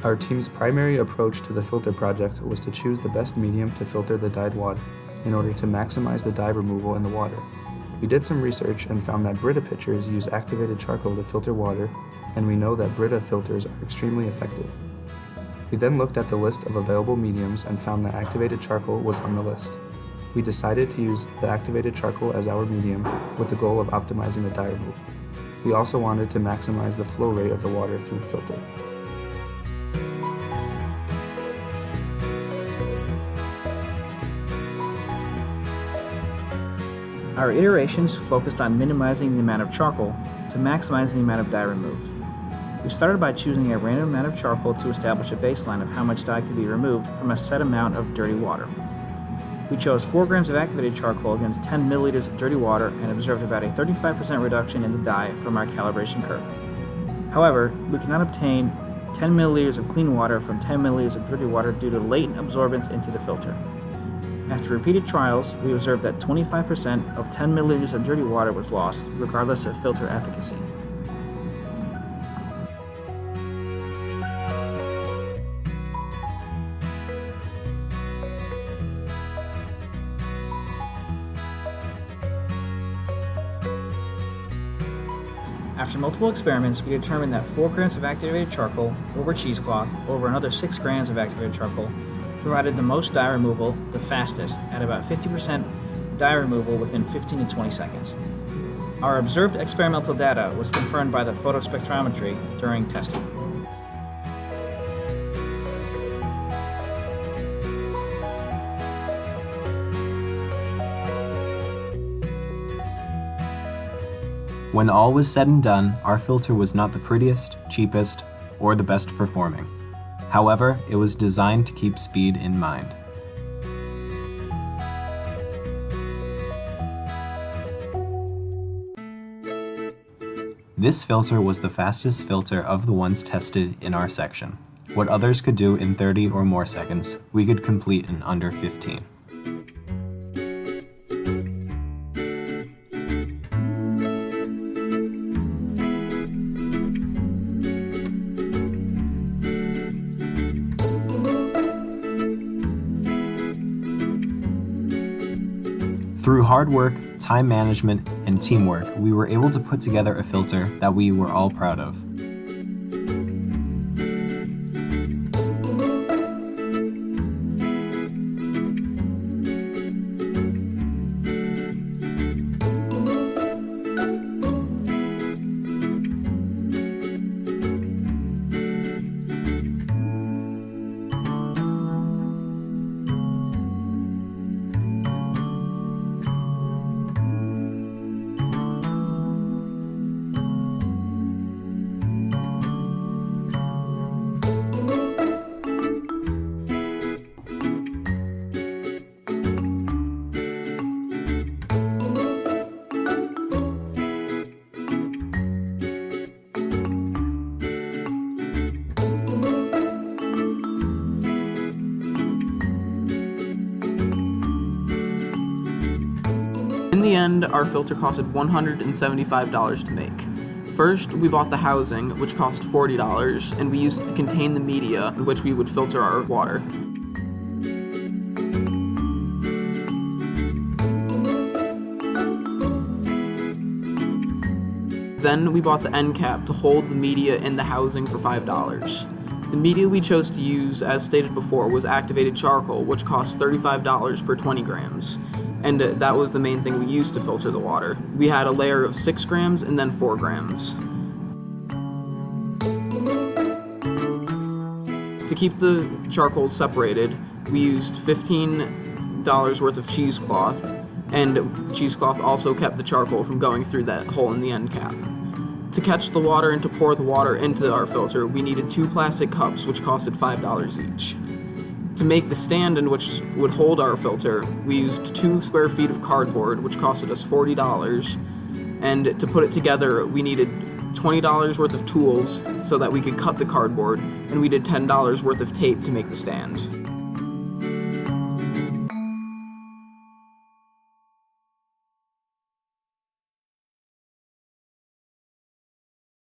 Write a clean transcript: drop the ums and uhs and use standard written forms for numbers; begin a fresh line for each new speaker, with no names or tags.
Our team's primary approach to the filter project was to choose the best medium to filter the dyed water in order to maximize the dye removal in the water. We did some research and found that Brita pitchers use activated charcoal to filter water, and we know that Brita filters are extremely effective. We then looked at the list of available mediums and found that activated charcoal was on the list. We decided to use the activated charcoal as our medium with the goal of optimizing the dye removal. We also wanted to maximize the flow rate of the water through the filter.
Our iterations focused on minimizing the amount of charcoal to maximize the amount of dye removed. We started by choosing a random amount of charcoal to establish a baseline of how much dye could be removed from a set amount of dirty water. We chose 4 grams of activated charcoal against 10 milliliters of dirty water and observed about a 35% reduction in the dye from our calibration curve. However, we could not obtain 10 milliliters of clean water from 10 milliliters of dirty water due to latent absorbance into the filter. After repeated trials, we observed that 25% of 10 milliliters of dirty water was lost, regardless of filter efficacy. After multiple experiments, we determined that 4 grams of activated charcoal over cheesecloth over another 6 grams of activated charcoal provided the most dye removal the fastest, at about 50% dye removal within 15 to 20 seconds. Our observed experimental data was confirmed by the photospectrometry during testing.
When all was said and done, our filter was not the prettiest, cheapest, or the best performing. However, it was designed to keep speed in mind. This filter was the fastest filter of the ones tested in our section. What others could do in 30 or more seconds, we could complete in under 15. Through hard work, time management, and teamwork, we were able to put together a filter that we were all proud of.
In the end, our filter costed $175 to make. First, we bought the housing, which cost $40, and we used it to contain the media in which we would filter our water. Then we bought the end cap to hold the media in the housing for $5. The media we chose to use, as stated before, was activated charcoal, which costs $35 per 20 grams. And that was the main thing we used to filter the water. We had a layer of 6 grams and then 4 grams. To keep the charcoal separated, we used $15 worth of cheesecloth, and the cheesecloth also kept the charcoal from going through that hole in the end cap. To catch the water and to pour the water into our filter, we needed 2 plastic cups, which costed $5 each. To make the stand in which would hold our filter, we used 2 square feet of cardboard, which costed us $40, and to put it together, we needed $20 worth of tools so that we could cut the cardboard, and we did $10 worth of tape to make the stand.